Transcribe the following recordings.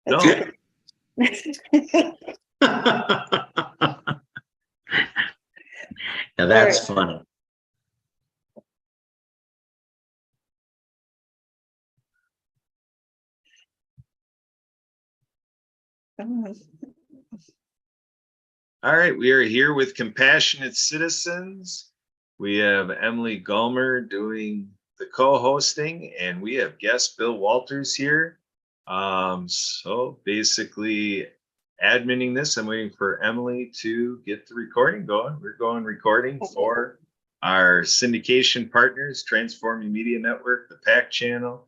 No. Now that's funny. All right, we are here with Compassionate Citizens. We have Emily Gulmer doing the co-hosting, and we have guest Bill Walters here. So basically adminning this, I'm waiting for Emily to get the recording going. We're going recording for our syndication partners, Transforming Media Network, the PAC channel.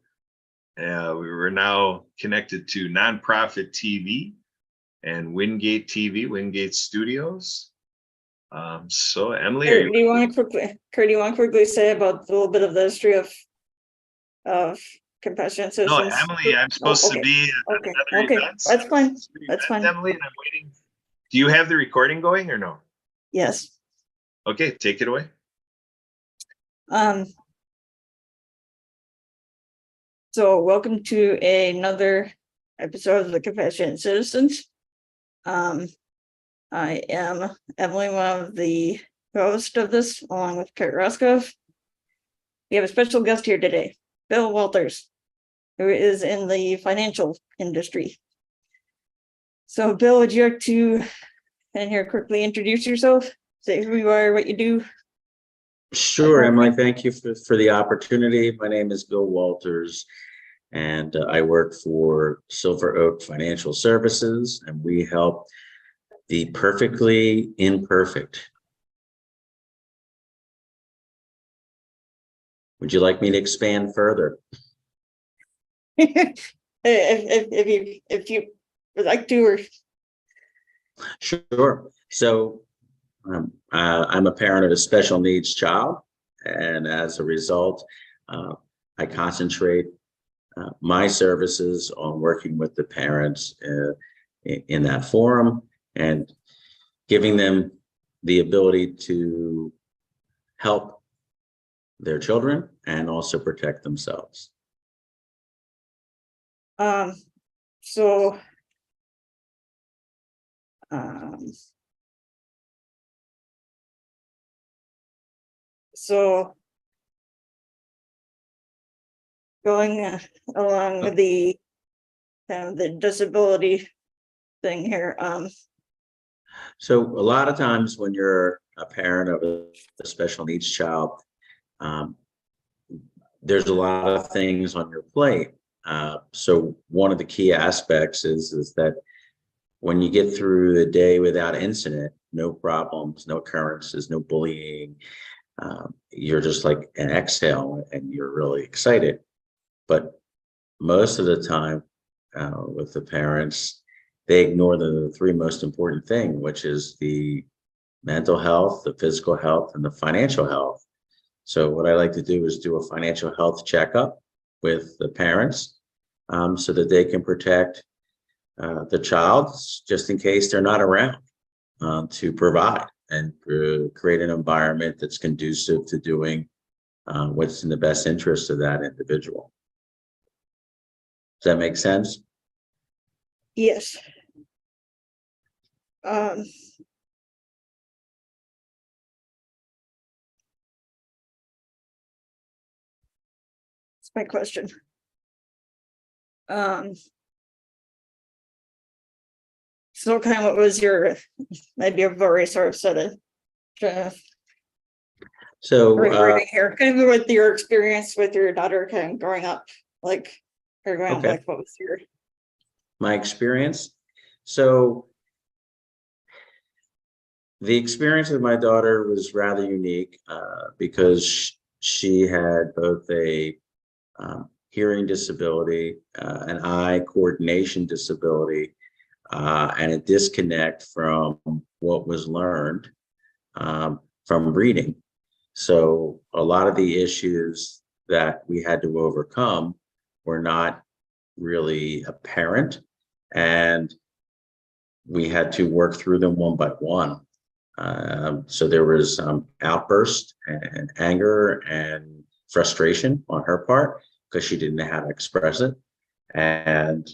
We were now connected to Nonprofit TV and Wingate TV, Wingate Studios. So Emily, Kurt, do you want to quickly say about a little bit of the history of Compassionate Citizens? No, Emily, I'm supposed to be at another event. That's fine. That's fine. Emily, and I'm waiting. Do you have the recording going or no? Yes. Okay, take it away. So welcome to another episode of the Compassionate Citizens. I am Emily, one of the hosts of this, along with Kurt Roskov. We have a special guest here today, Bill Walters, who is in the financial industry. So Bill, would you like to quickly introduce yourself? Say who you are, what you do? Sure, Emily, thank you for the opportunity. My name is Bill Walters, and I work for Silver Oak Financial Services, and we help the perfectly imperfect. Would you like me to expand further? if you would like to, or Sure. So I'm a parent of a special needs child, and as a result, I concentrate my services on working with the parents in that forum and giving them the ability to help their children and also protect themselves. So going along the disability thing here. So a lot of times when you're a parent of a special needs child, there's a lot of things on your plate. So one of the key aspects is that when you get through the day without incident, no problems, no occurrences, no bullying, you're just like an exhale and you're really excited. But most of the time with the parents, they ignore the three most important things, which is the mental health, the physical health, and the financial health. So what I like to do is do a financial health checkup with the parents so that they can protect the child just in case they're not around to provide and create an environment that's conducive to doing what's in the best interest of that individual. Does that make sense? Yes. That's my question. So kind of what was your, maybe I've already sort of said it. So here, kind of with your experience with your daughter kind of growing up, like, or growing up, like, what was your? My experience. So the experience with my daughter was rather unique because she had both a hearing disability, an eye coordination disability, and a disconnect from what was learned from reading. So a lot of the issues that we had to overcome were not really apparent, and we had to work through them one by one. So there was outburst and anger and frustration on her part because she didn't know how to express it. And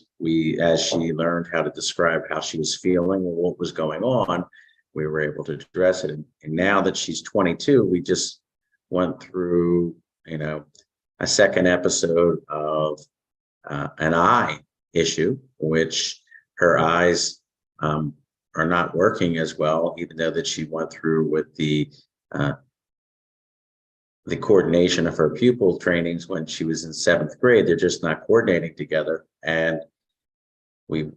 as she learned how to describe how she was feeling or what was going on, we were able to address it. And now that she's 22, we just went through, a second episode of an eye issue, which her eyes are not working as well, even though that she went through with the coordination of her pupil trainings when she was in 7th grade. They're just not coordinating together. And we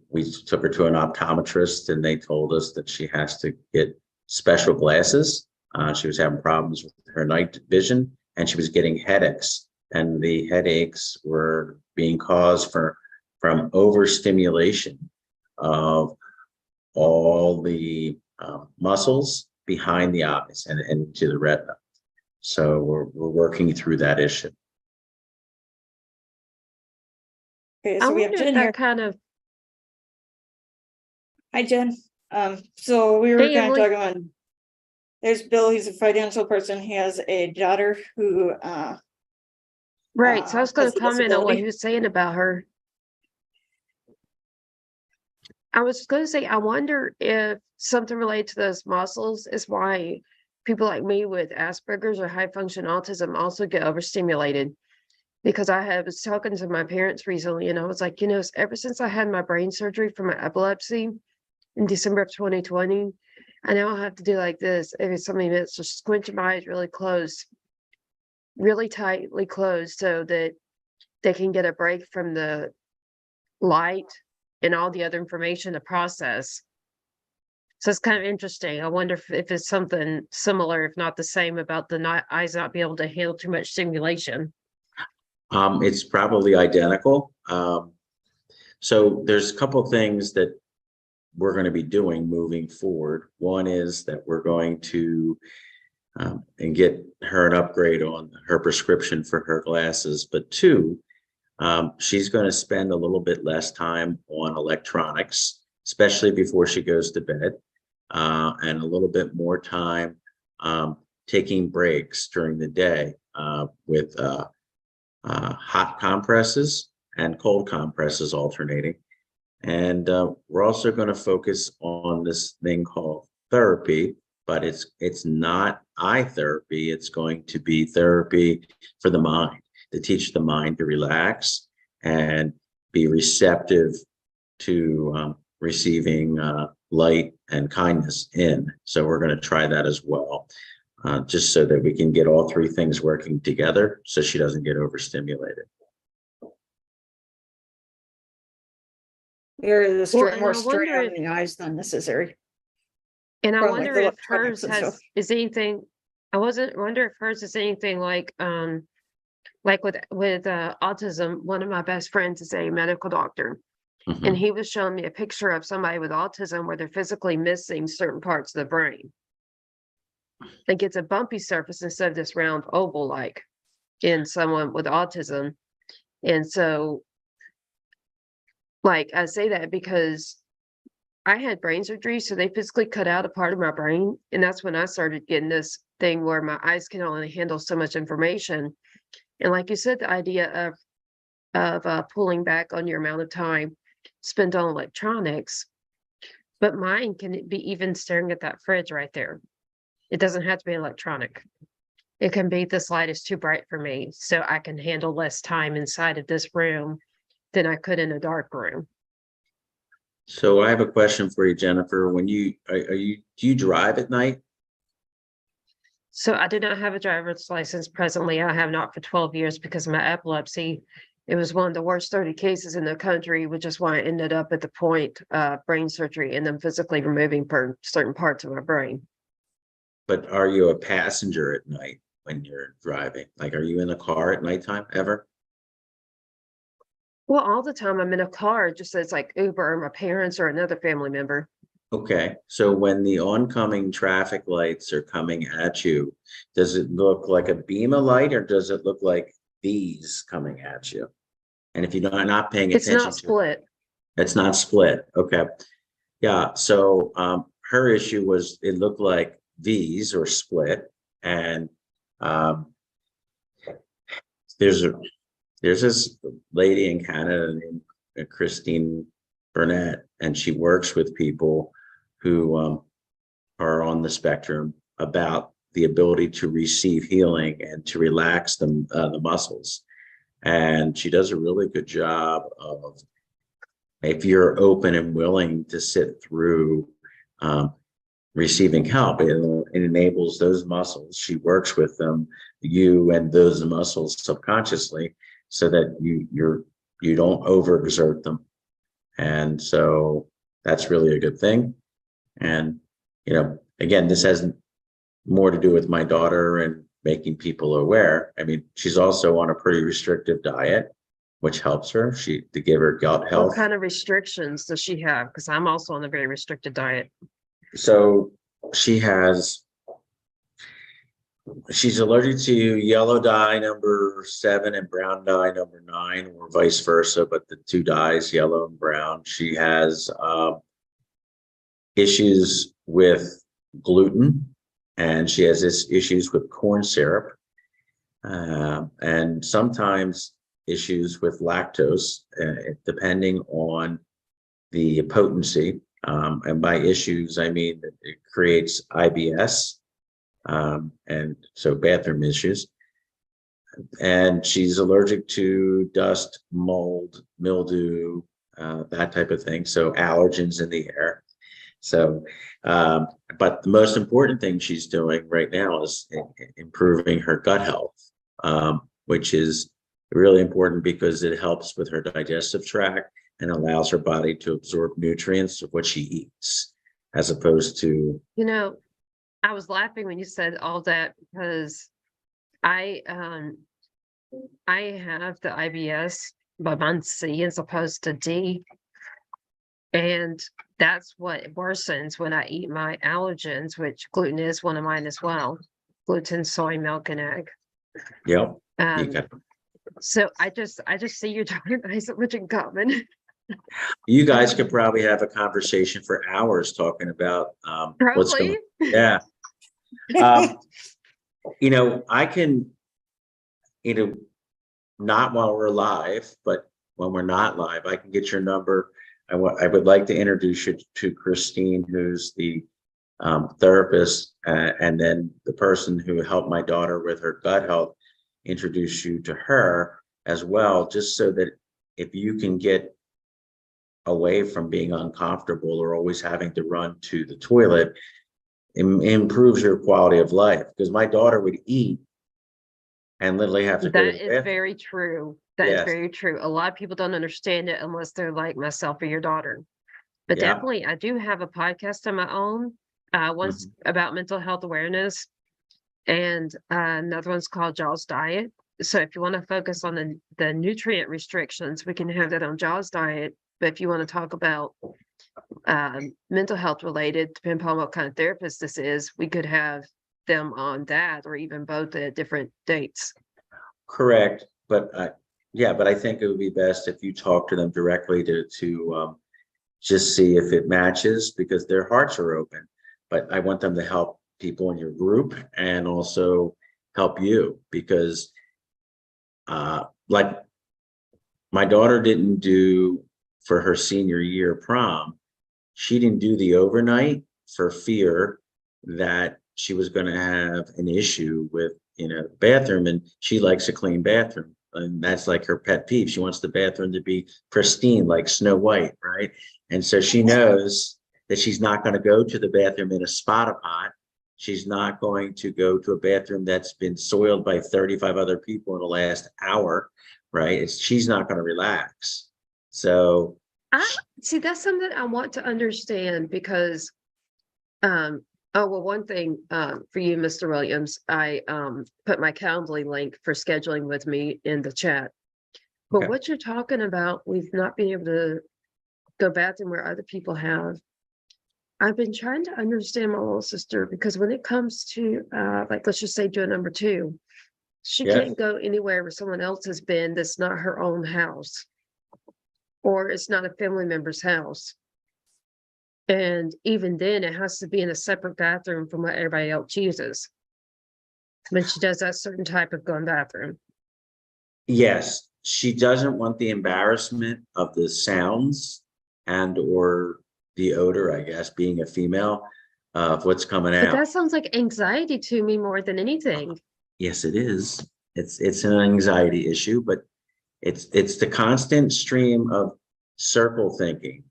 took her to an optometrist, and they told us that she has to get special glasses. She was having problems with her night vision, and she was getting headaches. And the headaches were being caused from overstimulation of all the muscles behind the eyes and to the retina. So we're working through that issue. Okay, I so we have wonder Jen if here. that kind of, Hi, Jen. So we were Hey, kind of Emily. talking about, there's Bill, he's a financial person. He has a daughter who, right, so I was has gonna a comment on what disability. he was saying about her. I was gonna say, I wonder if something related to those muscles is why people like me with Asperger's or high function autism also get overstimulated. Because was talking to my parents recently, and I was like, ever since I had my brain surgery for my epilepsy in December of 2020, I now have to do like this every so many minutes, just squint my eyes really close, really tightly closed, so that they can get a break from the light and all the other information to process. So it's kind of interesting. I wonder if it's something similar, if not the same, about the eyes not being able to handle too much stimulation. It's probably identical. So there's a couple of things that we're going to be doing moving forward. One is that we're going to and get her an upgrade on her prescription for her glasses. But two, she's going to spend a little bit less time on electronics, especially before she goes to bed, and a little bit more time taking breaks during the day with hot compresses and cold compresses alternating. And we're also going to focus on this thing called therapy, but it's not eye therapy. It's going to be therapy for the mind, to teach the mind to relax and be receptive to receiving light and kindness in. So we're going to try that as well, just so that we can get all three things working together so she doesn't get overstimulated. We're the Well, and more I strain wonder on if- the eyes than necessary. And I From, like, wonder the if electronics hers and stuff. is anything, wonder if hers is anything like with autism. One of my best friends is a medical doctor, Mhm. and he was showing me a picture of somebody with autism where they're physically missing certain parts of the brain. Like it's a bumpy surface instead of this round oval like in someone with autism. And so, like, I say that because I had brain surgery, so they physically cut out a part of my brain. And that's when I started getting this thing where my eyes can only handle so much information. And like you said, the idea of pulling back on your amount of time spent on electronics, but mine can be even staring at that fridge right there. It doesn't have to be electronic. It can be this light is too bright for me, so I can handle less time inside of this room than I could in a dark room. So I have a question for you, Jennifer. When do you drive at night? So I do not have a driver's license presently. I have not for 12 years because of my epilepsy. It was one of the worst 30 cases in the country, which is why I ended up at the point of brain surgery and then physically removing certain parts of my brain. But are you a passenger at night when you're driving? Like, are you in a car at nighttime ever? Well, all the time I'm in a car, just as like Uber or my parents or another family member. Okay, so when the oncoming traffic lights are coming at you, does it look like a beam of light or does it look like these coming at you? And if you're not paying It's attention not to it, split. it's not split. Okay. Yeah. So her issue was it looked like V's or split. And there's this lady in Canada named Christine Burnett, and she works with people who are on the spectrum about the ability to receive healing and to relax the muscles. And she does a really good job of, if you're open and willing to sit through receiving help, it enables those muscles. She works with them, you and those muscles subconsciously, so that you don't overexert them. And so that's really a good thing. And, again, this has more to do with my daughter and making people aware. I mean, she's also on a pretty restrictive diet, which helps her. To give her gut health. What kind of restrictions does she have? Because I'm also on a very restricted diet. So she's allergic to yellow dye number 7 and brown dye number 9, or vice versa, but the 2 dyes, yellow and brown. She has issues with gluten, and she has issues with corn syrup, and sometimes issues with lactose, depending on the potency. And by issues, I mean it creates IBS, and so bathroom issues. And she's allergic to dust, mold, mildew, that type of thing. So allergens in the air. So, but the most important thing she's doing right now is improving her gut health, which is really important because it helps with her digestive tract and allows her body to absorb nutrients of what she eats, as opposed to. I was laughing when you said all that because I have the IBS, but mine's C as opposed to D. And that's what worsens when I eat my allergens, which gluten is one of mine as well. Gluten, soy, milk, and egg. Yep. You got. So I just see your daughter and I so much in common. You guys could probably have a conversation for hours talking about what's going on. Yeah. I can, not while we're live, but when we're not live, I can get your number. I would like to introduce you to Christine, who's the therapist, and then the person who helped my daughter with her gut health, introduce you to her as well, just so that if you can get away from being uncomfortable or always having to run to the toilet, it improves your quality of life. Because my daughter would eat and literally have to go to the bathroom. That is very true. That Yes. is very true. A lot of people don't understand it unless they're like myself or your daughter. But Yeah. definitely, I do have a podcast of my own. One's about mental health awareness, and another one's called Jaws Diet. So if you want to focus on the nutrient restrictions, we can have that on Jaws Diet. But if you want to talk about mental health related, depending upon what kind of therapist this is, we could have them on that, or even both at different dates. Correct. But I think it would be best if you talk to them directly to just see if it matches, because their hearts are open. But I want them to help people in your group and also help you, because like my daughter didn't do for her senior year prom, she didn't do the overnight for fear that she was going to have an issue with bathroom, and she likes a clean bathroom, and that's like her pet peeve. She wants the bathroom to be pristine, like Snow White, right? And so she knows that she's not going to go to the bathroom in a spot pot. She's not going to go to a bathroom that's been soiled by 35 other people in the last hour, right? She's not going to relax. So see, that's something I want to understand, because one thing for you, Mr. Williams, I put my Calendly link for scheduling with me in the chat. But Okay. what you're talking about, we've not been able to go bathroom where other people have. I've been trying to understand my little sister, because when it comes to let's just say do a number 2, she Yes. can't go anywhere where someone else has been that's not her own house, or it's not a family member's house. And even then, it has to be in a separate bathroom from what everybody else uses when she does that certain type of going bathroom. Yes, she doesn't want the embarrassment of the sounds and or the odor, I guess, being a female, of what's coming But out. that sounds like anxiety to me more than anything. Yes, it is. It's an anxiety issue, but it's the constant stream of circle thinking.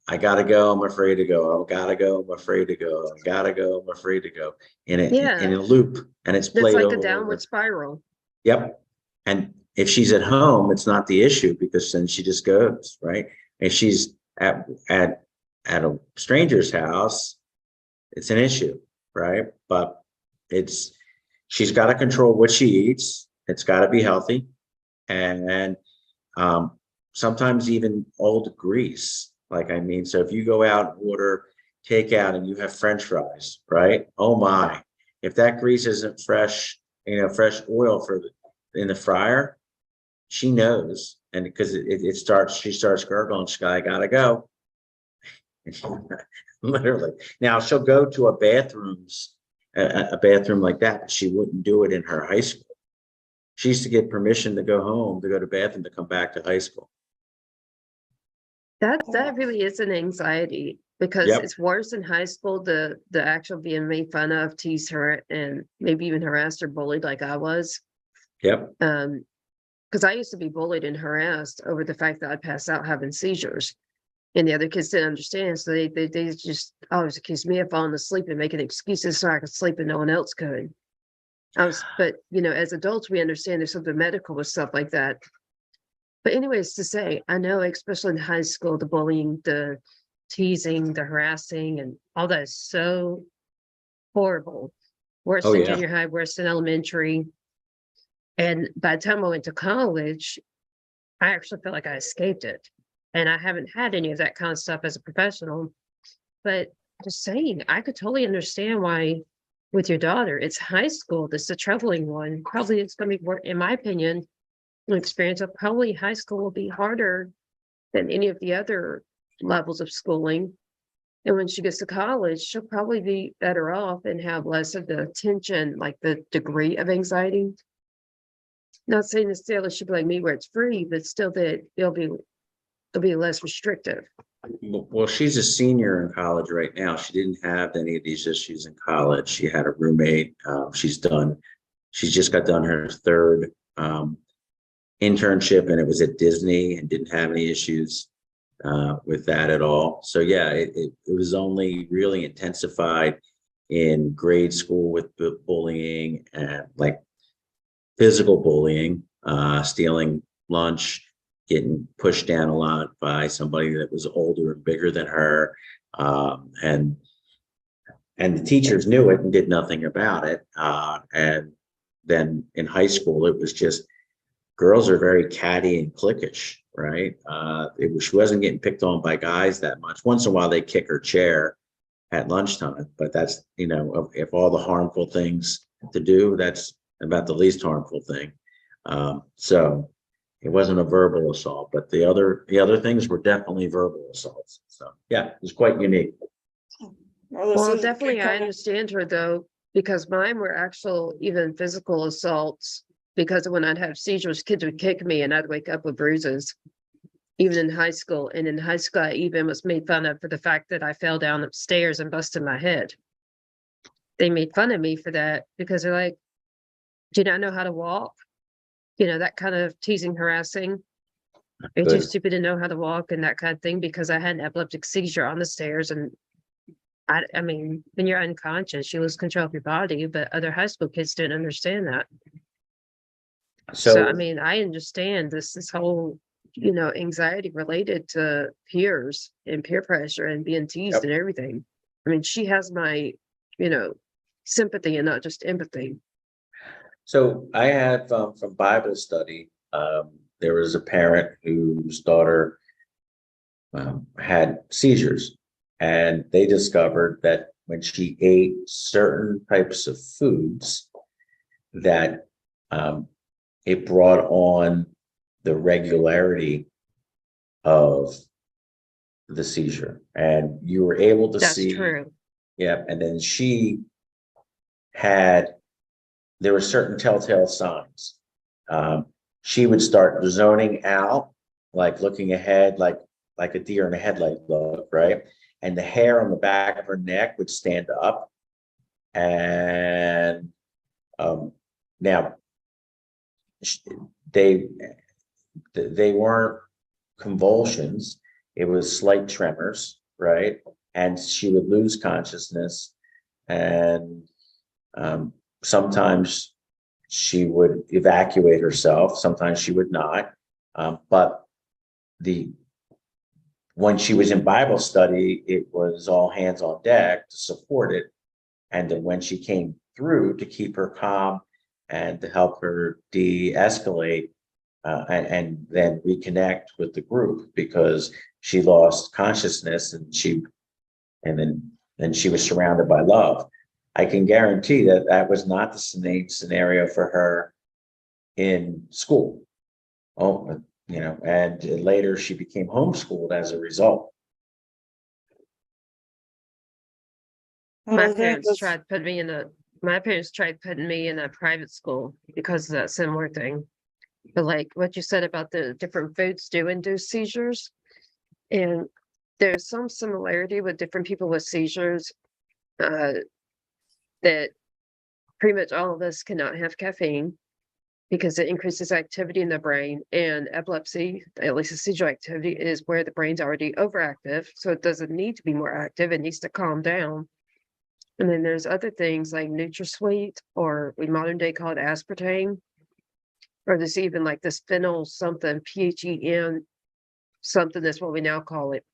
I gotta go, I'm afraid to go. I gotta go, I'm afraid to go. I gotta go, I'm afraid to go. Yeah. In a loop, and it's That's played like over a and over. downward spiral. Yep. And if she's at home, it's not the issue because then she just goes, right? If she's at a stranger's house, it's an issue, right? But she's got to control what she eats. It's got to be healthy. And sometimes even old grease. Like, I mean, so if you go out and order takeout and you have French fries, right? Oh my, if that grease isn't fresh, fresh oil in the fryer, she knows. And because she starts gurgling, she's like, I gotta go. Literally. Now she'll go to a bathroom like that, but she wouldn't do it in her high school. She used to get permission to go home, to go to bathroom, to come back to high school. That really is an anxiety because Yep. it's worse in high school, the actual being made fun of, teased her, and maybe even harassed or bullied like I was. Yep. Because I used to be bullied and harassed over the fact that I'd pass out having seizures. And the other kids didn't understand. So they just always accused me of falling asleep and making excuses so I could sleep and no one else could. But as adults, we understand there's something medical with stuff like that. But anyways, to say, I know, especially in high school, the bullying, the teasing, the harassing, and all that is so horrible. Worse Oh, than yeah. junior high, worse than elementary. And by the time I went to college, I actually felt like I escaped it. And I haven't had any of that kind of stuff as a professional. But just saying, I could totally understand why with your daughter, it's high school, that's the troubling one. Probably it's going to be more, in my opinion, an experience of probably high school will be harder than any of the other levels of schooling. And when she gets to college, she'll probably be better off and have less of the tension, like the degree of anxiety. Not saying necessarily she'll be like me where it's free, but still that it'll be less restrictive. Well, she's a senior in college right now. She didn't have any of these issues in college. She had a roommate. She's just got done her third internship, and it was at Disney, and didn't have any issues with that at all. So yeah, it was only really intensified in grade school with bullying and like physical bullying, stealing lunch, getting pushed down a lot by somebody that was older and bigger than her. And the teachers knew it and did nothing about it. And then in high school, it was just, girls are very catty and cliquish, right? She wasn't getting picked on by guys that much. Once in a while, they kick her chair at lunchtime, but that's, if all the harmful things to do, that's about the least harmful thing. So it wasn't a verbal assault, but the other things were definitely verbal assaults. So yeah, it was quite unique. Well, definitely I understand her though, because mine were actual even physical assaults, because when I'd have seizures, kids would kick me and I'd wake up with bruises, even in high school. And in high school, I even was made fun of for the fact that I fell down upstairs and busted my head. They made fun of me for that because they're like, do you not know how to walk? That kind of teasing, harassing. Are you too Good. stupid to know how to walk and that kind of thing? Because I had an epileptic seizure on the stairs. And I mean, when you're unconscious, you lose control of your body, but other high school kids didn't understand that. So I mean, I understand this whole, anxiety related to peers and peer pressure and being teased Yep. and everything. I mean, she has my, sympathy and not just empathy. So I had from Bible study, there was a parent whose daughter had seizures, and they discovered that when she ate certain types of foods, that it brought on the regularity of the seizure, and you were able to That's see. true. Yeah, and then there were certain telltale signs. she would start zoning out, like looking ahead, like a deer in a headlight look, right? And the hair on the back of her neck would stand up. And now they weren't convulsions, it was slight tremors, right? And she would lose consciousness, and sometimes she would evacuate herself, sometimes she would not. But when she was in Bible study, it was all hands on deck to support it. And then when she came through, to keep her calm and to help her de-escalate, and then reconnect with the group, because she lost consciousness, and then she was surrounded by love. I can guarantee that that was not the same scenario for her in school. Oh, and later she became homeschooled as a result. Well, My I think parents that's- tried putting me in a private school because of that similar thing. But like what you said about the different foods do induce seizures, and there's some similarity with different people with seizures, that pretty much all of us cannot have caffeine because it increases activity in the brain, and epilepsy, at least the seizure activity, is where the brain's already overactive. So it doesn't need to be more active. It needs to calm down. And then there's other things like NutraSweet, or we modern day call it aspartame, or there's even like this phenyl something, PHEN something, that's what we now call it.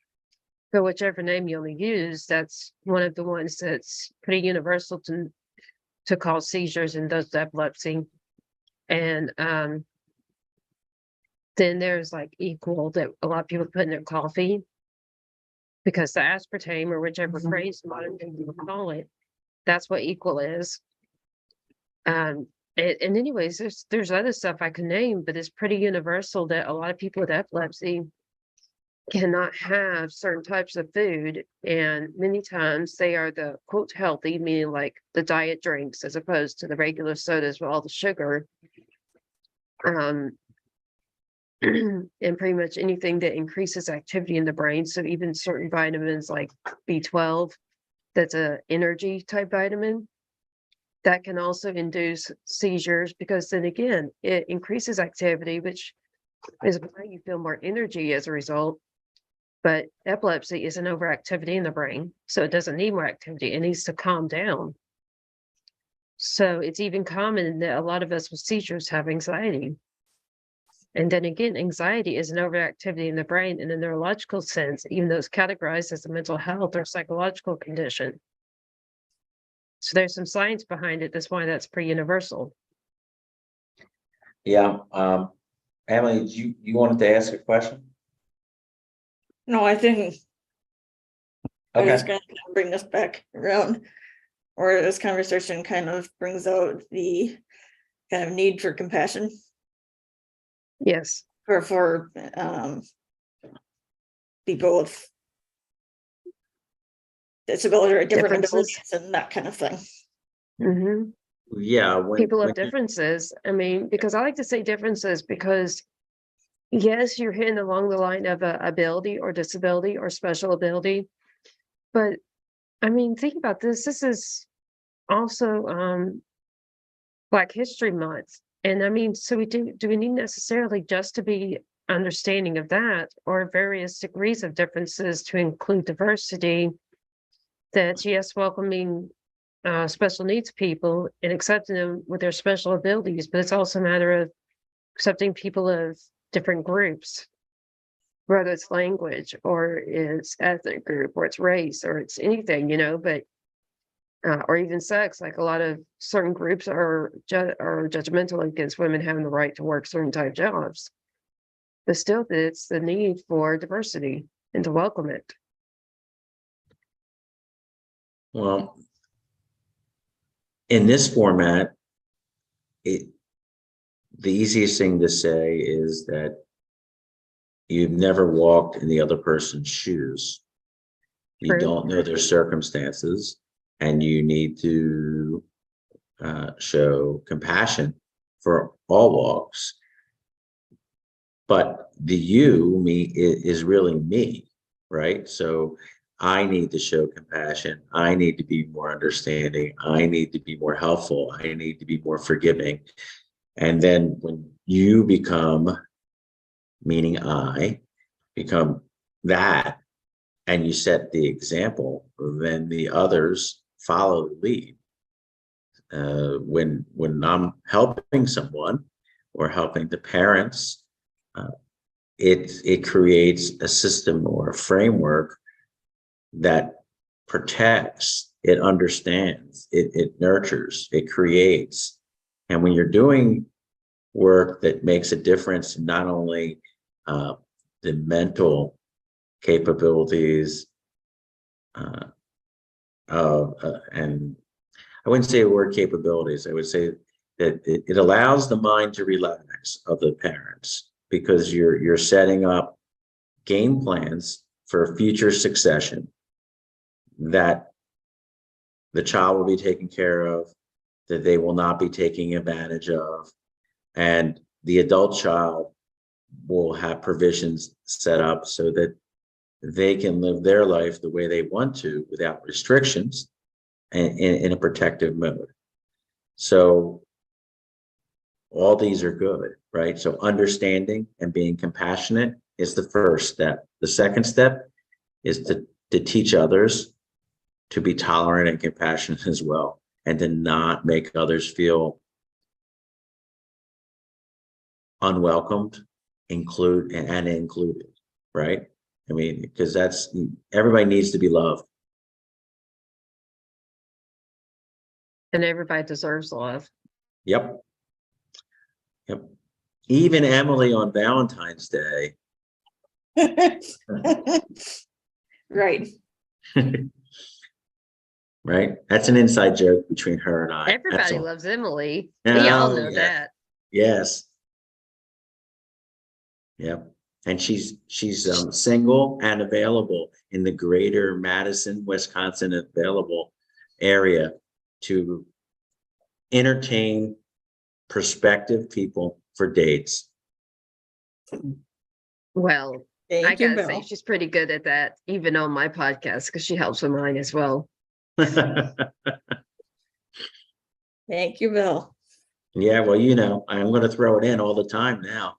But whichever name you only use, that's one of the ones that's pretty universal to cause seizures and does epilepsy. And then there's like Equal that a lot of people put in their coffee, because the aspartame, or whichever phrase modern day people call it, that's what Equal is. And anyways, there's other stuff I can name, but it's pretty universal that a lot of people with epilepsy cannot have certain types of food, and many times they are the quote healthy, meaning like the diet drinks as opposed to the regular sodas with all the sugar. And pretty much anything that increases activity in the brain. So even certain vitamins like B12, that's a energy type vitamin, that can also induce seizures, because then again, it increases activity, which is why you feel more energy as a result. But epilepsy is an overactivity in the brain, so it doesn't need more activity. It needs to calm down. So it's even common that a lot of us with seizures have anxiety. And then again, anxiety is an overactivity in the brain in a neurological sense, even though it's categorized as a mental health or psychological condition. So there's some science behind it. That's why that's pretty universal. Yeah. Emily, you wanted to ask a question? No, I think I was Okay. gonna bring this back around, or this conversation kind of brings out the kind of need for compassion Yes. for people with disability or different Differences. abilities and that kind of thing. Hmm. Yeah. People have differences. I mean, because I like to say differences because yes, you're hitting along the line of a ability or disability or special ability. But I mean, think about this. This is also Black History Month. And I mean, so do we need necessarily just to be understanding of that, or various degrees of differences to include diversity? That yes, welcoming special needs people and accepting them with their special abilities, but it's also a matter of accepting people of different groups, whether it's language or it's ethnic group or it's race or it's anything, but or even sex. Like a lot of certain groups are judgmental against women having the right to work certain type jobs, but still it's the need for diversity and to welcome it. Well, in this format, the easiest thing to say is that you've never walked in the other person's shoes. You True. don't know their circumstances, and you need to show compassion for all walks. but the you, me, is really me, right? So I need to show compassion. I need to be more understanding. I need to be more helpful. I need to be more forgiving. And then when you become, meaning I, become that, and you set the example, then the others follow the lead. When I'm helping someone or helping the parents, it creates a system or a framework that protects, it understands, it nurtures, it creates. And when you're doing work that makes a difference in not only the mental capabilities and I wouldn't say the word capabilities, I would say that it allows the mind to relax of the parents, because you're setting up game plans for future succession, that the child will be taken care of, that they will not be taking advantage of, and the adult child will have provisions set up so that they can live their life the way they want to without restrictions and in a protective mode. So all these are good, right? So understanding and being compassionate is the first step. The second step is to teach others to be tolerant and compassionate as well, and to not make others feel unwelcomed, included, right? I mean, because everybody needs to be loved. And everybody deserves love. Yep. Even Emily on Valentine's Day. Right. Right? That's an inside joke between her and I. Everybody loves Emily. Oh, We all know yeah. that. Yes. Yep. And she's single and available in the greater Madison, Wisconsin available area to entertain prospective people for dates. Well, I Thank you, gotta say Bill. she's pretty good at that, even on my podcast, because she helps with mine as well. Thank you, Bill. Yeah, well, I'm going to throw it in all the time now.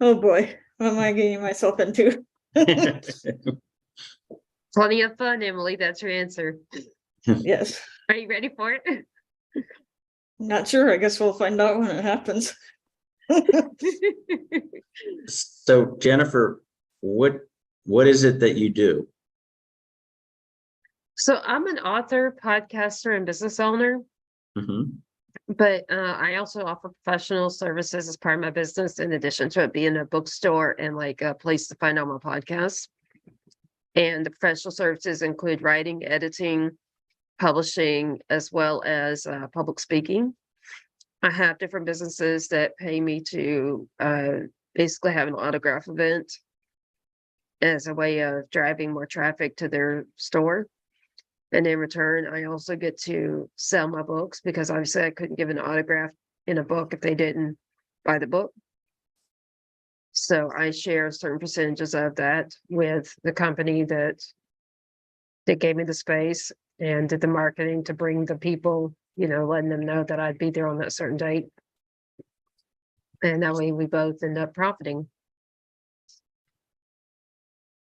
Oh, boy. What am I getting myself into? Plenty of fun, Emily. That's your answer. Yes. Are you ready for it? Not sure. I guess we'll find out when it happens. So Jennifer, what is it that you do? So I'm an author, podcaster, and business owner, Mhm. but I also offer professional services as part of my business, in addition to it being a bookstore and like a place to find all my podcasts. And the professional services include writing, editing, publishing, as well as public speaking. I have different businesses that pay me to basically have an autograph event as a way of driving more traffic to their store. And in return, I also get to sell my books, because obviously I couldn't give an autograph in a book if they didn't buy the book. So I share certain percentages of that with the company that gave me the space and did the marketing to bring the people, letting them know that I'd be there on that certain date. And that way we both end up profiting.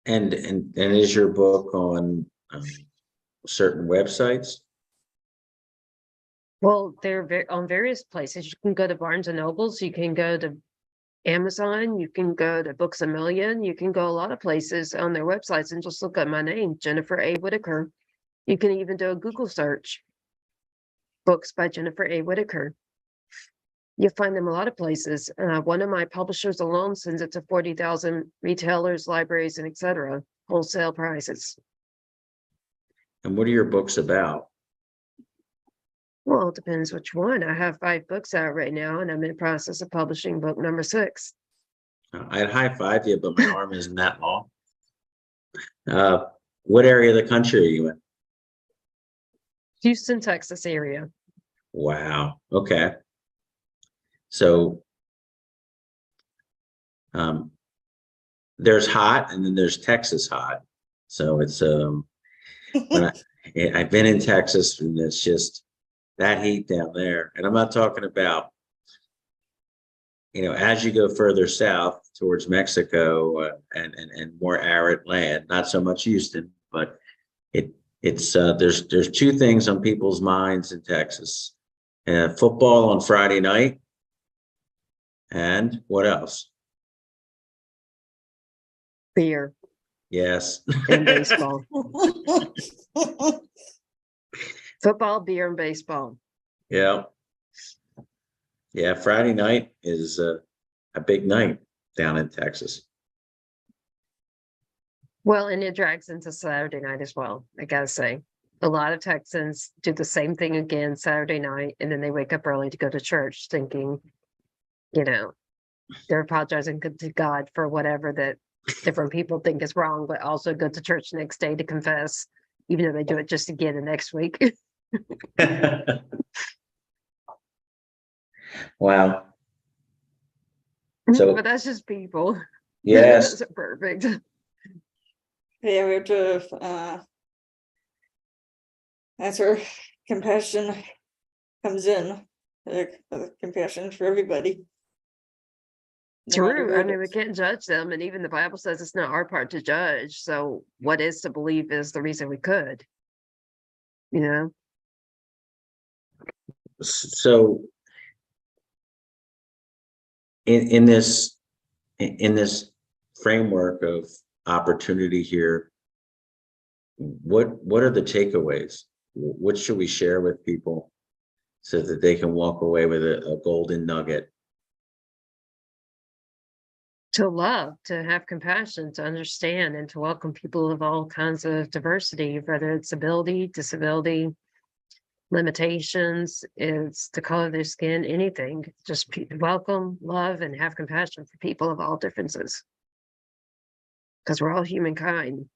And is your book on certain websites? Well, they're on various places. You can go to Barnes and Nobles, you can go to Amazon, you can go to Books A Million, you can go a lot of places on their websites and just look up my name, Jennifer A. Whitaker. You can even do a Google search, books by Jennifer A. Whitaker. You'll find them a lot of places. One of my publishers alone sends it to 40,000 retailers, libraries, and etc. Wholesale prices. And what are your books about? Well, it depends which one. I have 5 books out right now, and I'm in the process of publishing book number 6. I'd high five you, but my arm isn't that long. What area of the country are you in? Houston, Texas area. Wow. Okay. So There's hot and then there's Texas hot. So it's when I've been in Texas and it's just that heat down there. And I'm not talking about, as you go further south towards Mexico and more arid land, not so much Houston, but it's there's two things on people's minds in Texas. Football on Friday night. And what else? Beer Yes. and baseball. Football, beer, and baseball. Yeah. Yeah. Friday night is a big night down in Texas. Well, and it drags into Saturday night as well. I gotta say, a lot of Texans do the same thing again Saturday night, and then they wake up early to go to church thinking, they're apologizing to God for whatever that different people think is wrong, but also go to church the next day to confess, even though they do it just again the next week. Wow. So But that's just people. yes. Those are perfect. Yeah, we have to, that's where compassion comes in, compassion for everybody. No matter True. who I it mean, we is. can't judge them. And even the Bible says it's not our part to judge. So what is to believe is the reason we could, So in this framework of opportunity here, what are the takeaways? What should we share with people so that they can walk away with a golden nugget? To love, to have compassion, to understand, and to welcome people of all kinds of diversity, whether it's ability, disability, limitations, it's the color of their skin, anything. Just welcome, love, and have compassion for people of all differences. Because we're all humankind.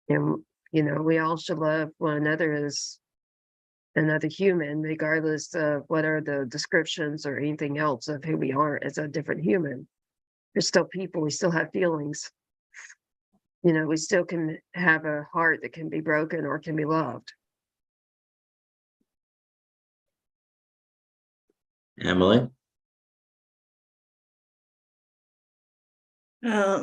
And, we all should love one another as another human, regardless of what are the descriptions or anything else of who we are as a different human. We're still people, we still have feelings. We still can have a heart that can be broken or can be loved. Emily? I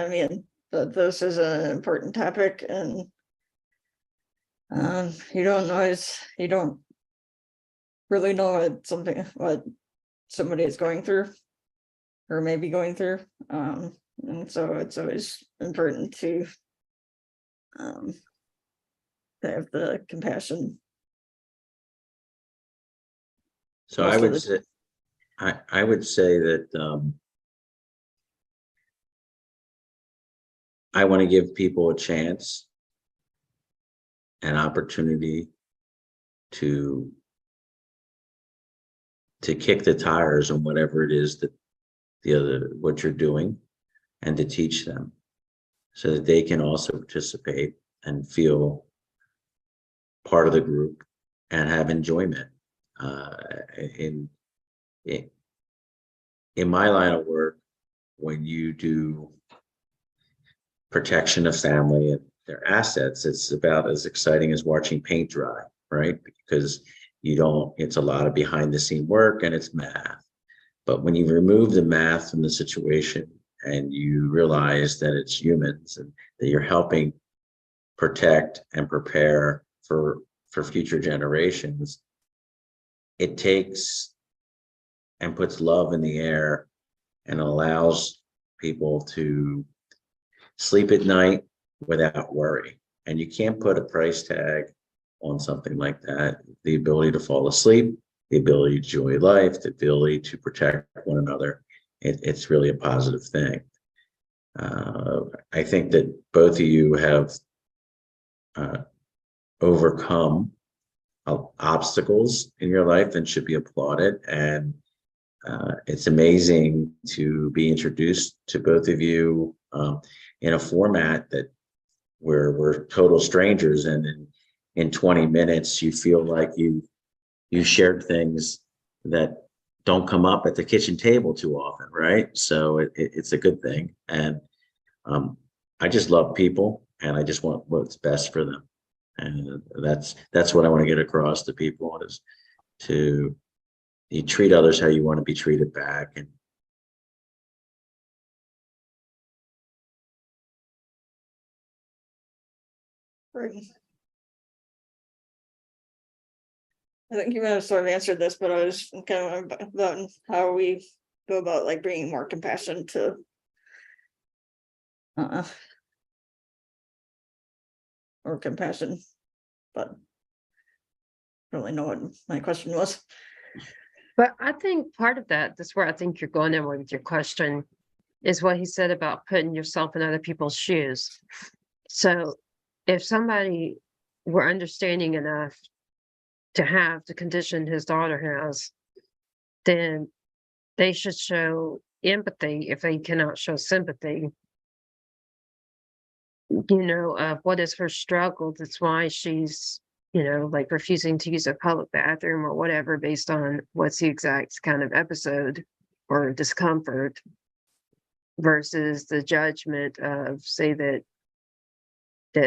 mean, this is an important topic, and you don't really know what somebody is going through or maybe going through. And so it's always important to have the compassion. So Most I of would the- say, I would say that I want to give people a chance, an opportunity to kick the tires on whatever it is that what you're doing, and to teach them so that they can also participate and feel part of the group and have enjoyment. In my line of work, when you do protection of family and their assets, it's about as exciting as watching paint dry, right? Because it's a lot of behind the scene work and it's math. But when you remove the math from the situation and you realize that it's humans and that you're helping protect and prepare for future generations, it takes and puts love in the air and allows people to sleep at night without worry. And you can't put a price tag on something like that. The ability to fall asleep, the ability to enjoy life, the ability to protect one another, it's really a positive thing. I think that both of you have overcome obstacles in your life and should be applauded. And it's amazing to be introduced to both of you in a format that we're total strangers, and in 20 minutes you feel like you you shared things that don't come up at the kitchen table too often, right? So it's a good thing. And I just love people, and I just want what's best for them. And that's what I want to get across to people, is to you treat others how you want to be treated back. And Right. I think you may have sort of answered this, but I was kind of about how we go about like bringing more compassion to or compassion, but I don't really know what my question was. But I think part of that's where I think you're going in with your question, is what he said about putting yourself in other people's shoes. So if somebody were understanding enough to have the condition his daughter has, then they should show empathy if they cannot show sympathy. Of what is her struggle. That's why she's, like refusing to use a public bathroom or whatever, based on what's the exact kind of episode or discomfort, versus the judgment of, say, that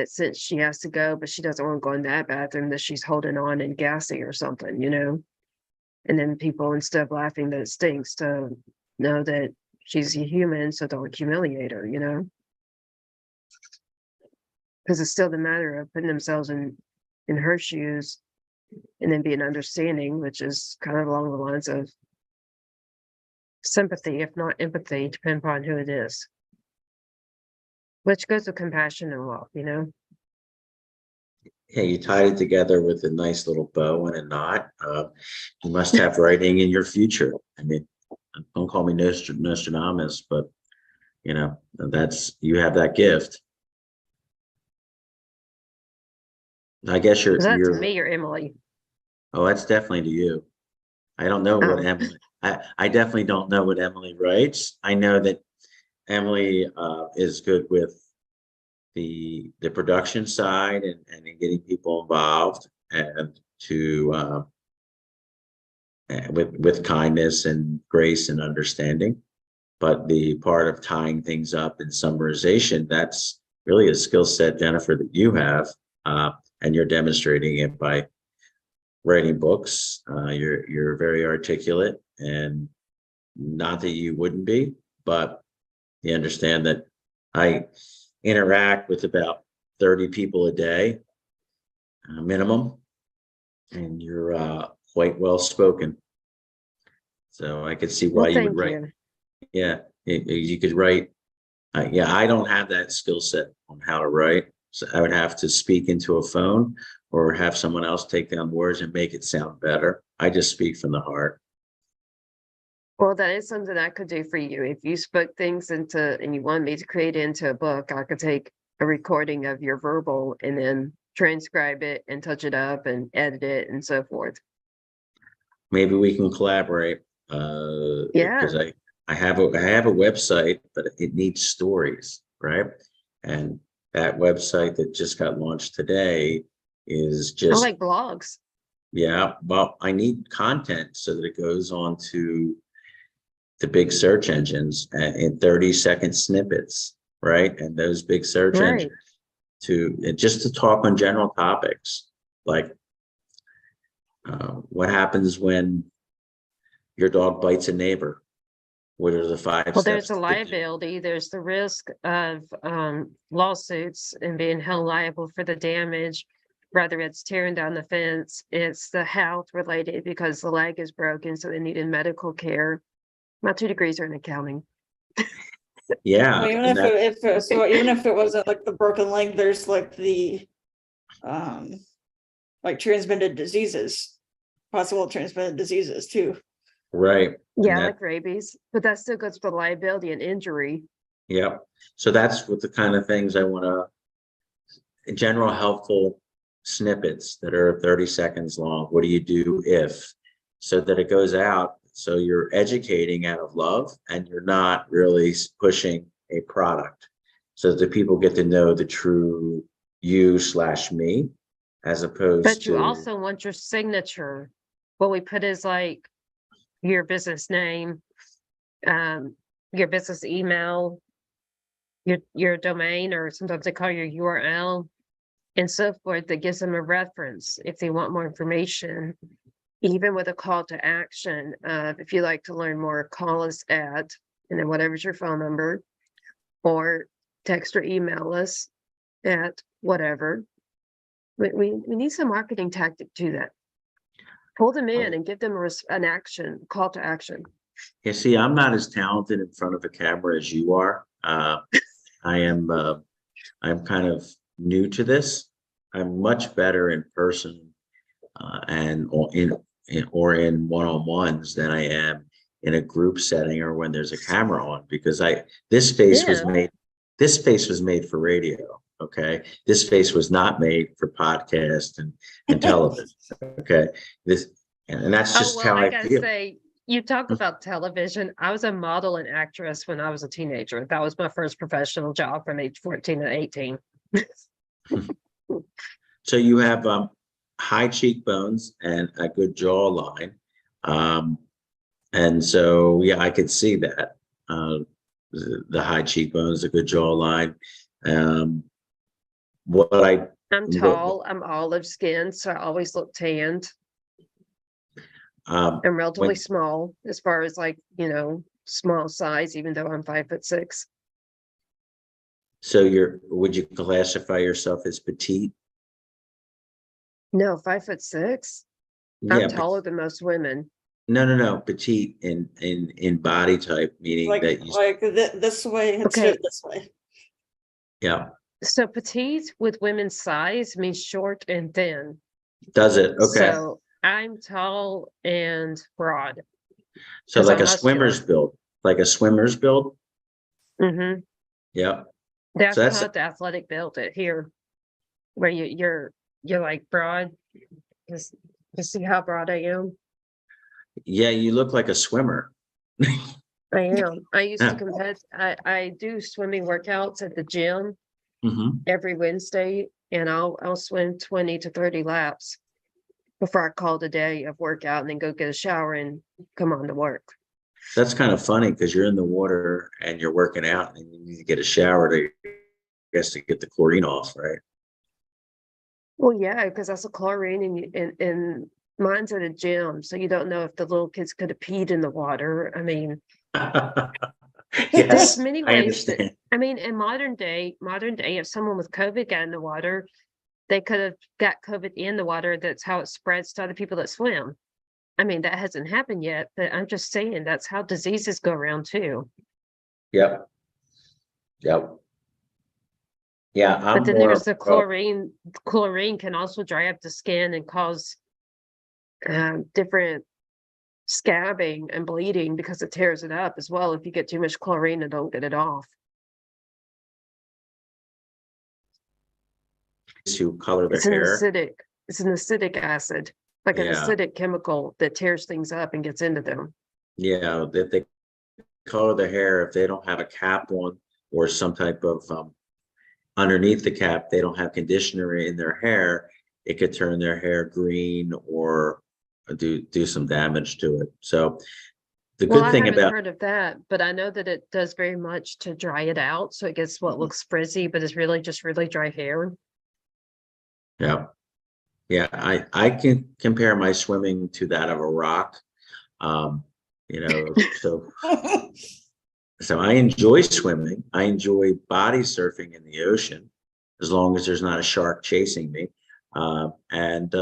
since she has to go, but she doesn't want to go in that bathroom, that she's holding on and gassy or something, and then people, instead of laughing that it stinks, to know that she's a human, so don't humiliate her, because it's still the matter of putting themselves in her shoes and then being understanding, which is kind of along the lines of sympathy, if not empathy, depending upon who it is, which goes with compassion and love, yeah, you tied it together with a nice little bow and a knot. You must have writing in your future. I mean, don't call me Nostradamus, but you have that gift. I guess Is that to me or Emily? Oh, that's definitely to you. I don't know what Oh. Emily, I definitely don't know what Emily writes. I know that Emily is good with the production side and in getting people involved, and to with kindness and grace and understanding. But the part of tying things up in summarization, that's really a skill set, Jennifer, that you have, and you're demonstrating it by writing books. You're very articulate, and not that you wouldn't be, but you understand that I interact with about 30 people a day, minimum, and you're quite well spoken. So I could see why you would write. Yeah, you could write. Yeah, I don't have that skill set on how to write. So I would have to speak into a phone or have someone else take down words and make it sound better. I just speak from the heart. Well, that is something I could do for you. If you spoke things into, and you want me to create it into a book, I could take a recording of your verbal and then transcribe it and touch it up and edit it and so forth. Maybe we can collaborate. Yeah. Because I have a website, but it needs stories, right? And that website that just got launched today is I just, like blogs. yeah, well, I need content so that it goes on to the big search engines in 30-second snippets, right? And those big search Right. engines just to talk on general topics, like what happens when your dog bites a neighbor? What are the 5 Well, steps? there's a to do? liability, there's the risk of lawsuits and being held liable for the damage, whether it's tearing down the fence, it's the health related because the leg is broken, so they needed medical care. My 2 degrees are in accounting. Yeah. Well, even and even if it wasn't like the broken leg, there's like the like transmitted diseases, possible transmitted diseases too. right. And Yeah, like rabies, but that still goes for liability and injury. yeah. So that's what the kind of things I want to, general helpful snippets that are 30 seconds long. What do you do if, so that it goes out? So you're educating out of love and you're not really pushing a product, so that people get to know the true you / me, as opposed But you to, also want your signature what we put is like your business name, your business email, your domain, or sometimes they call your URL and so forth. That gives them a reference if they want more information, even with a call to action. If you'd like to learn more, call us at, and then whatever's your phone number, or text or email us at whatever. We need some marketing tactic to that. Pull them in and give them an action, call to action. Yeah, see, I'm not as talented in front of a camera as you are. I'm kind of new to this. I'm much better in person and or in one-on-ones than I am in a group setting or when there's a camera on, because this space was made for radio. Okay, this space was not made for podcast and television. Okay, and that's just how I I gotta feel. say, you talk about television. I was a model and actress when I was a teenager. That was my first professional job from age 14 to 18. So you have high cheekbones and a good jawline. And so, yeah, I could see that. The high cheekbones, a good jawline. I'm tall, I'm olive skinned, so I always look tanned. I'm relatively small as far as like, small size, even though I'm 5'6". So would you classify yourself as petite? No, 5'6". Yeah, I'm taller than most women. No, petite in body type, meaning Like, that you. like this way, it's Okay. this way. Yeah. So petite with women's size means short and thin. Does it? Okay. So I'm tall and broad. So 'cause like I'm a swimmer's build, Mm-hmm. Yeah. That's So that's not the athletic build it here, where you're like broad. Just see how broad I am. Yeah, you look like a swimmer. I am. I used Yeah. to compete. I do swimming workouts at the gym Mhm. every Wednesday, and I'll swim 20 to 30 laps before I call it a day of workout, and then go get a shower and come on to work. That's kind of funny because you're in the water and you're working out and you need to get a shower to get the chlorine off, right? Well, yeah, because that's a chlorine, and mine's at a gym, so you don't know if the little kids could have peed in the water. I mean, Yes, there's many I ways that, understand. I mean, in modern day, if someone with COVID got in the water, they could have got COVID in the water. That's how it spreads to other people that swim. I mean, that hasn't happened yet, but I'm just saying that's how diseases go around too. Yep. Yeah, But I'm then more there's the chlorine. Chlorine can also dry up the skin and cause different scabbing and bleeding because it tears it up as well if you get too much chlorine and don't get it off. to color their It's an hair. acidic acid, like an Yeah. acidic chemical that tears things up and gets into them. Yeah, if they color their hair, if they don't have a cap on or some type of underneath the cap, they don't have conditioner in their hair, it could turn their hair green or do some damage to it. So the Well, good I thing haven't about heard of that, but I know that it does very much to dry it out. So it gets what looks frizzy, but it's really just really dry hair. yeah. Yeah, I can compare my swimming to that of a rock. You know, so I enjoy swimming. I enjoy body surfing in the ocean, as long as there's not a shark chasing me. And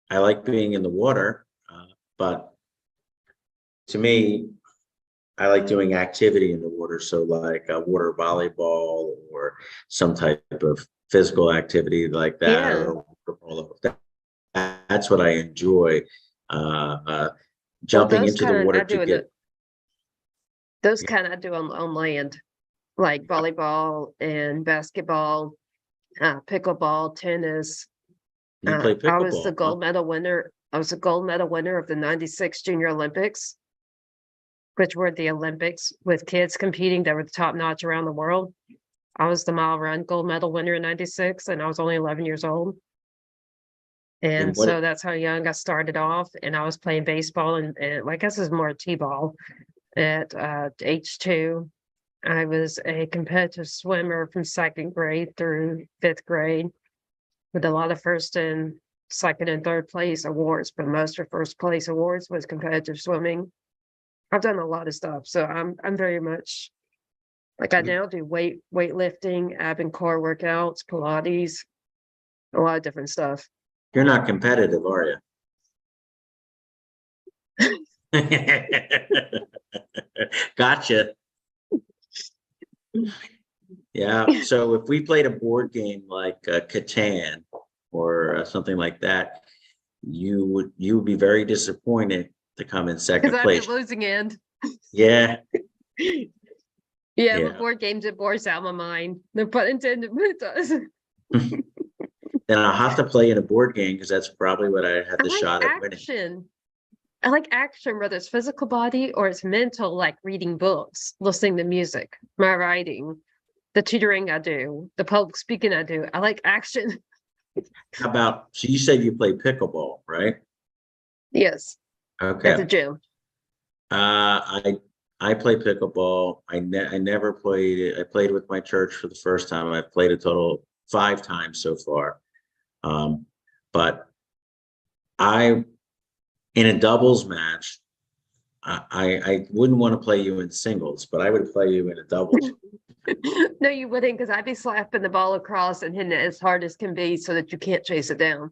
I like being in the water, but to me, I like doing activity in the water. So like a water volleyball or some type of physical activity like that, Yeah. or water polo. That's what I enjoy. Jumping those into the kind water I do to in get. those kind I do on land, like volleyball and basketball, pickleball, tennis. You play I was the pickleball, huh? gold medal winner. I was a gold medal winner of the '96 Junior Olympics, which were the Olympics with kids competing that were the top notch around the world. I was the mile run gold medal winner in '96, and I was only 11 years old. And what- so that's how young I started off. And I was playing baseball and I guess it's more T-ball at age 2. I was a competitive swimmer from 2nd grade through 5th grade with a lot of first and second and third place awards, but most of first place awards was competitive swimming. I've done a lot of stuff, so I'm very much like I now do weightlifting, ab and core workouts, Pilates, a lot of different stuff. You're not competitive, are you? Gotcha. Yeah, so if we played a board game like Catan or something like that, you would be very disappointed to come in second Because I'm the place. losing end. Yeah, Yeah, Yeah. with board games, it bores out my mind. No pun intended, but it does. then I'll have to play in a board game because that's probably what I had I the like shot at winning. action. I like action, whether it's physical body or it's mental, like reading books, listening to music, my writing, the tutoring I do, the public speaking I do. I like action. How about, so you said you play pickleball, right? Yes, at the Okay. gym. I play pickleball. I never played it. I played with my church for the first time. I've played a total of 5 times so far. But in a doubles match, I wouldn't want to play you in singles, but I would play you in a doubles. No, you wouldn't, because I'd be slapping the ball across and hitting it as hard as can be so that you can't chase it down.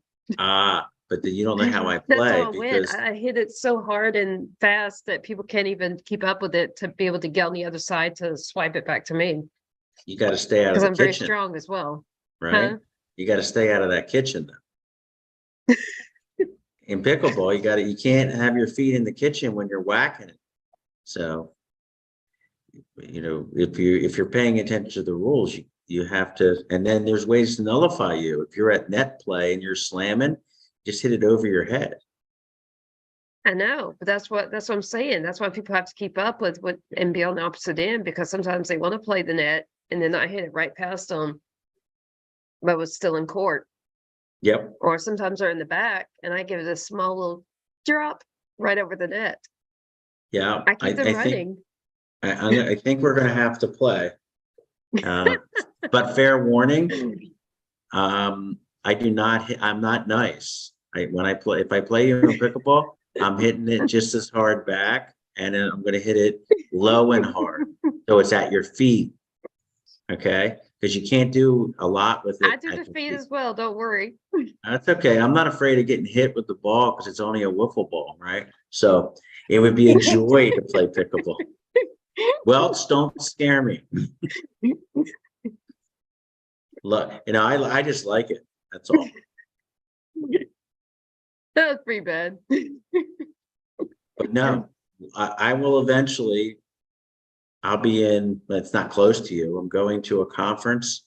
But then you don't know how I That's play how I win. because I hit it so hard and fast that people can't even keep up with it to be able to get on the other side to swipe it back to me. you got to stay out of Because the I'm very kitchen, strong as well. right? Huh? You got to stay out of that kitchen though. In pickleball, you can't have your feet in the kitchen when you're whacking it. So, if you're paying attention to the rules, you have to, and then there's ways to nullify you. If you're at net play and you're slamming, just hit it over your head. I know, but that's what I'm saying. That's why people have to keep up with and be on the opposite end, because sometimes they want to play the net and then I hit it right past them, but was still in court. Yep. Or sometimes they're in the back and I give it a small little drop right over the net. Yeah. I keep them think running. I think we're gonna have to play. But fair warning, I do not I'm not nice. If I play you in pickleball, I'm hitting it just as hard back, and then I'm gonna hit it low and hard. So it's at your feet. Okay? Because you can't do a lot with it. I do at the your feet as well. Don't worry. That's okay. I'm not afraid of getting hit with the ball because it's only a wiffle ball, right? So it would be a joy to play pickleball. Welts, don't scare me. Look, I just like it. That's all. That was pretty bad. But no, I will eventually. I'll be in, but it's not close to you. I'm going to a conference,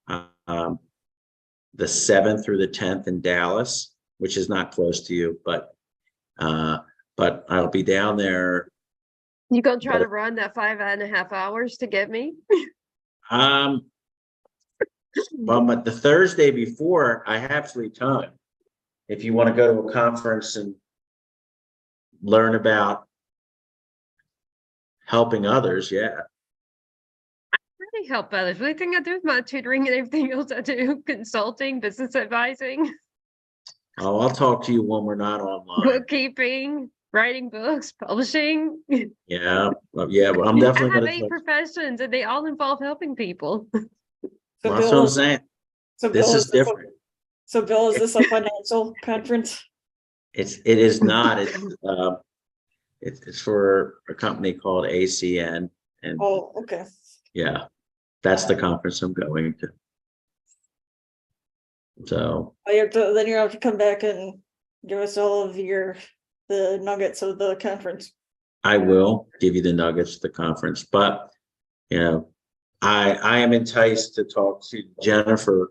the 7th through the 10th in Dallas, which is not close to you, but I'll be down there. You gonna try to run that 5.5 hours to get me? Well, but the Thursday before, I have free time. If you want to go to a conference and learn about helping others, yeah. I help others. Everything I do with my tutoring and everything else I do, consulting, business advising, Oh, I'll talk to you when we're not online. bookkeeping, writing books, publishing. Yeah, well, I'm I definitely have going 8 to. professions and they all involve helping people. So That's what Bill, I'm saying. so This Bill, is different. So Bill, is this a financial conference? It is not. It's for a company called ACN, and Oh, okay. yeah, that's the conference I'm going to. So Then you have to come back and give us all of the nuggets of the conference. I will give you the nuggets of the conference, but I am enticed to talk to Jennifer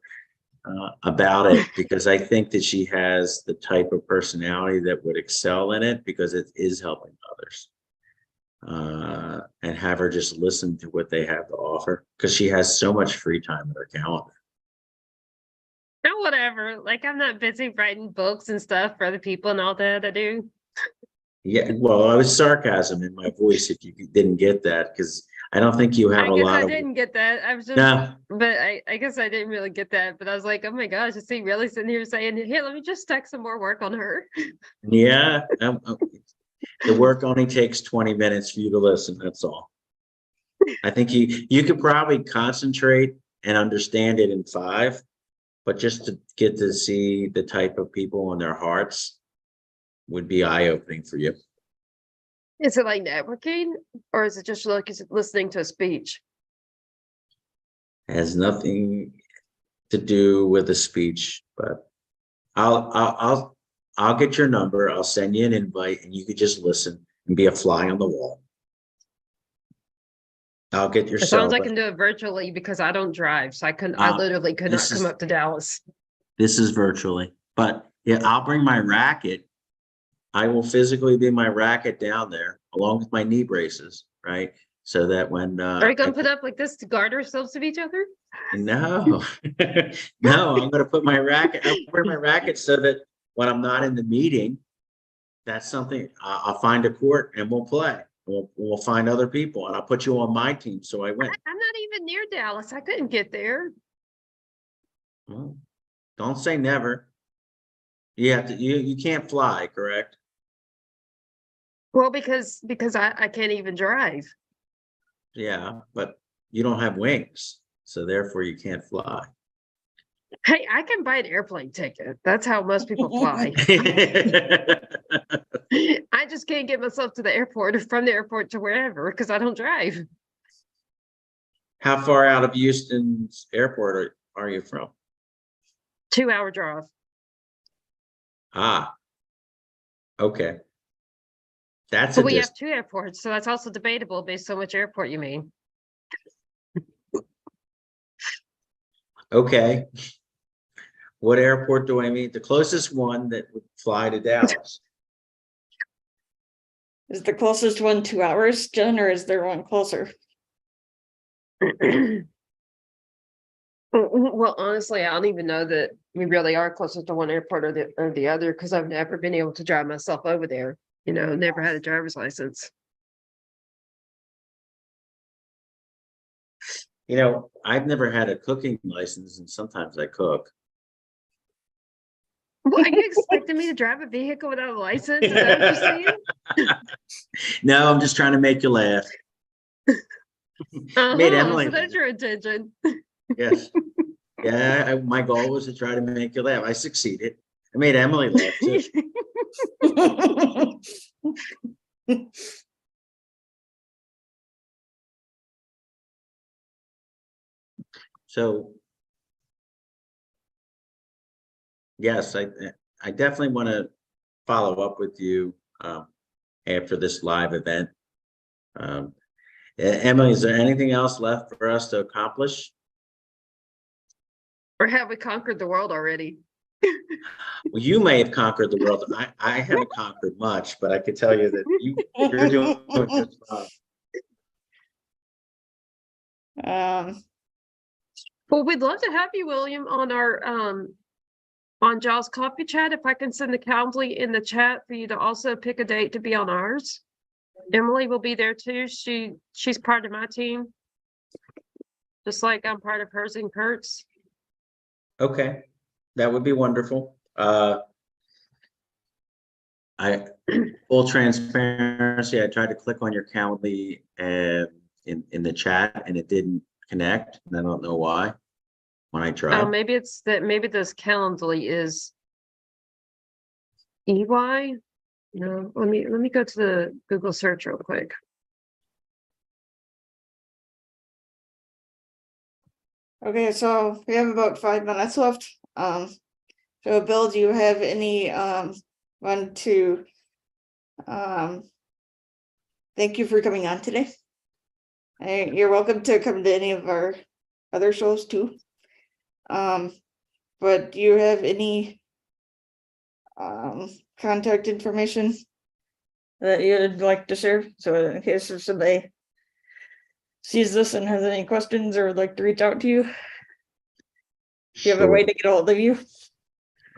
about it because I think that she has the type of personality that would excel in it because it is helping others. And have her just listen to what they have to offer because she has so much free time in her calendar. No, whatever. Like I'm not busy writing books and stuff for other people and all that I do. Yeah, well, I was sarcasm in my voice if you didn't get that, because I don't think you have I a guess lot I of. didn't get that. I was just, No, but I guess I didn't really get that. But I was like, oh my gosh, is he really sitting here saying, here, let me just stack some more work on her? yeah, the work only takes 20 minutes for you to listen, that's all. I think you could probably concentrate and understand it in 5, but just to get to see the type of people and their hearts would be eye-opening for you. Is it like networking or is it just like listening to a speech? It has nothing to do with the speech, but I'll get your number. I'll send you an invite, and you could just listen and be a fly on the wall. I'll get your As long cell. as I can do it virtually because I don't drive, so I literally could not this come is- up to Dallas. This is virtually, but yeah, I'll bring my racket. I will physically be my racket down there along with my knee braces, right? So that when Are we gonna put up like this to guard ourselves of each other? no, no, I'm gonna put my racket. I'll wear my racket so that when I'm not in the meeting, that's something I'll find a court and we'll play. We'll find other people and I'll put you on my team. So I win. I'm not even near Dallas. I couldn't get there. Well, don't say never. You have to. You can't fly, correct? Well, because I can't even drive. Yeah, but you don't have wings, so therefore you can't fly. Hey, I can buy an airplane ticket. That's how most people fly. I just can't get myself to the airport or from the airport to wherever because I don't drive. How far out of Houston's airport are you from? 2-hour drive. Ah, okay. That's But a we distance. have 2 airports, so that's also debatable based on which airport you mean. Okay. What airport do I mean? The closest one that would fly to Dallas. Is the closest one 2 hours, Jen, or is there one closer? Well, honestly, I don't even know that we really are closer to one airport or the other because I've never been able to drive myself over there. You know, never had a driver's license. You know, I've never had a cooking license, and sometimes I cook. What, are you expecting me to drive a vehicle without a license? Is that what you're saying? No, I'm just trying to make you laugh. Made Emily So that's laugh. your intention. Yes. Yeah, my goal was to try to make you laugh. I succeeded. I made Emily laugh too. So yes, I definitely want to follow up with you after this live event. Emily, is there anything else left for us to accomplish? Or have we conquered the world already? Well, you may have conquered the world. I haven't conquered much, but I could tell you that you're doing just fine. Well, we'd love to have you, William, on our on Jaws Coffee Chat. If I can send the Calendly in the chat for you to also pick a date to be on ours. Emily will be there too. She's part of my team, just like I'm part of hers and Kurt's. Okay, that would be wonderful. I full transparency. I tried to click on your Calendly and in the chat, and it didn't connect, and I don't know why. When I tried, Maybe it's that maybe this Calendly is EY. No, let me go to the Google search real quick. Okay, so we have about 5 minutes left. So Bill, do you have any want to thank you for coming on today. You're welcome to come to any of our other shows too. But do you have any contact information that you'd like to share? So in case if somebody sees this and has any questions or would like to reach out to you. Do you have a way Sure. to get a hold of you?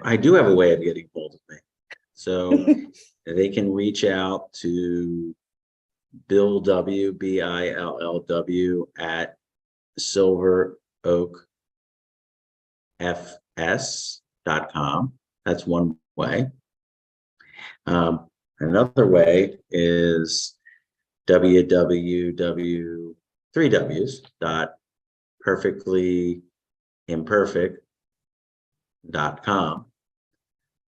I do have a way of getting hold of me. So they can reach out to Bill W, BILLW at silveroakfs.com. That's one way. Another way is www.perfectlyimperfect.com.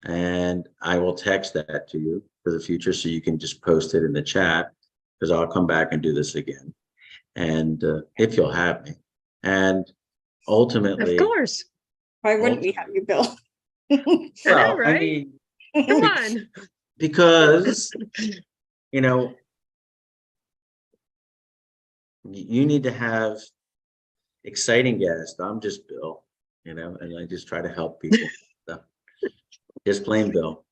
And I will text that to you for the future so you can just post it in the chat, because I'll come back and do this again. And if you'll have me. And Of ultimately, course. Why wouldn't we have you, Bill? I know, well, I right? mean, Come on. because, you know, you need to have exciting guests. I'm just Bill, you know, and I just try to help people. So, just plain Bill.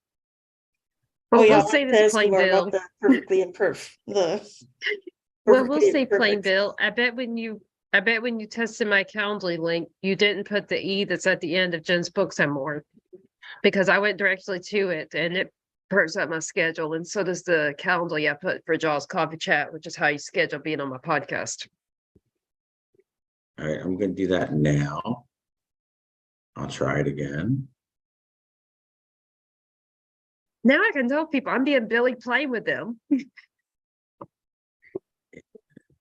Well, Oh, yeah, we'll I say wanted to this ask you plain more Bill. about the perfectly imperfect, Well, we'll perfectly say plain imperfect. Bill. I bet when you tested my Calendly link, you didn't put the E that's at the end of Jen's books anymore. Because I went directly to it and it perks up my schedule. And so does the Calendly I put for Jaws Coffee Chat, which is how you schedule being on my podcast. All right, I'm going to do that now. I'll try it again. Now I can tell people I'm being Billy playing with them.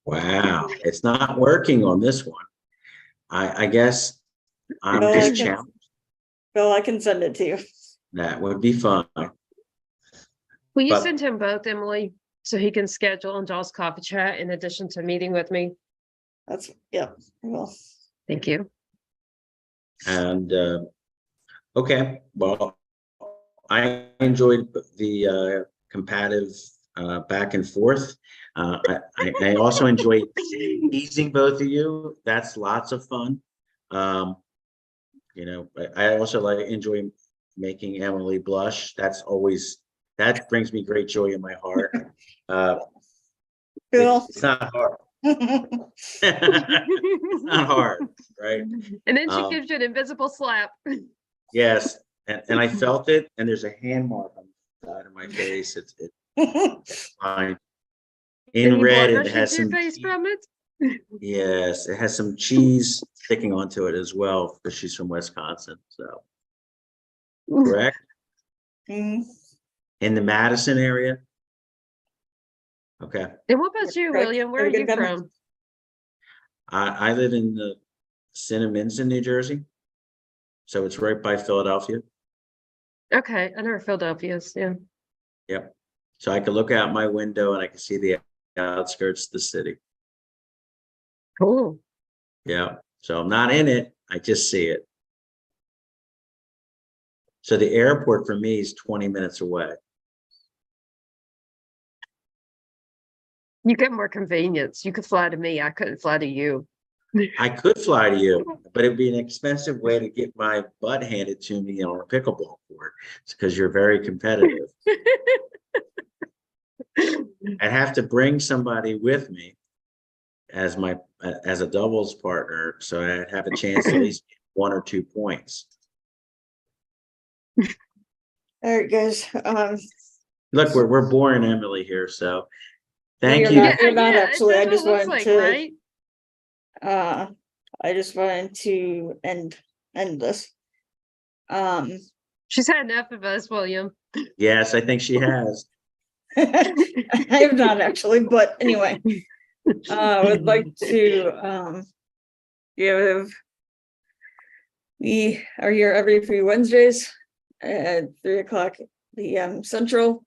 Wow, it's not working on this one. I guess I'm Bill, just challenged. Bill, I can send it to you. That would be fun. Will you But- send him both, Emily, so he can schedule on Jaws Coffee Chat in addition to meeting with me? Yeah, well, Thank you. And okay, well, I enjoyed the competitive back and forth. I also enjoy teasing both of you. That's lots of fun. You know, I also enjoy making Emily blush. That brings me great joy in my heart. Bill. It's not hard. It's not hard, right? And then she Um, gives you an invisible slap. Yes, and I felt it, and there's a hand mark on the side of my face. It's fine. And In you red, blood it rush has into your some face cheese. from it. Yes, it has some cheese sticking onto it as well, because she's from Wisconsin. So correct. Mhm. In the Madison area. Okay, And what about you, Right. William? Where are Very you good memory. from? I live in the Cinnaminson, New Jersey, so it's right by Philadelphia. Okay, I know where Philadelphia is. Yeah. Yep. So I can look out my window and I can see the outskirts of the city. Cool. Yeah. So I'm not in it. I just see it. So the airport for me is 20 minutes away. You get more convenience. You could fly to me. I couldn't fly to you. I could fly to you, but it'd be an expensive way to get my butt handed to me on a pickleball court. It's because you're very competitive. I'd have to bring somebody with me as a doubles partner, so I'd have a chance to at least get 1 or 2 points. All right, guys. Look, we're boring Emily here, so thank you're you. not. You're not actually. I That's just what it looks wanted like, to. right? I just wanted to end this. She's had enough of us, William. Yes, I think she has. I have not actually, but anyway, I would like to give. We are here every 3 Wednesdays at 3:00 p.m. Central.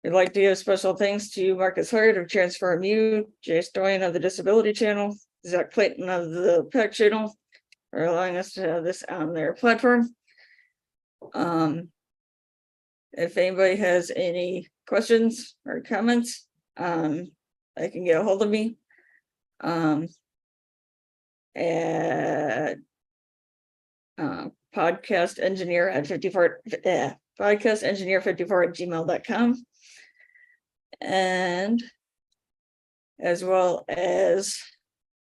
We'd like to give special thanks to Marcus Hart of Transform U, Jay Stoyan of the Disability Channel, Zach Clayton of the PAC Channel, for allowing us to have this on their platform. If anybody has any questions or comments, they can get a hold of me. At podcast engineer at 54 podcast engineer 54@gmail.com, and as well as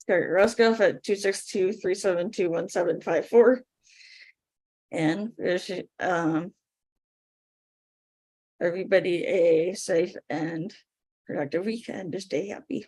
Carrie Ruskoff at 262-372-1754. And wish everybody a safe and productive weekend to stay happy.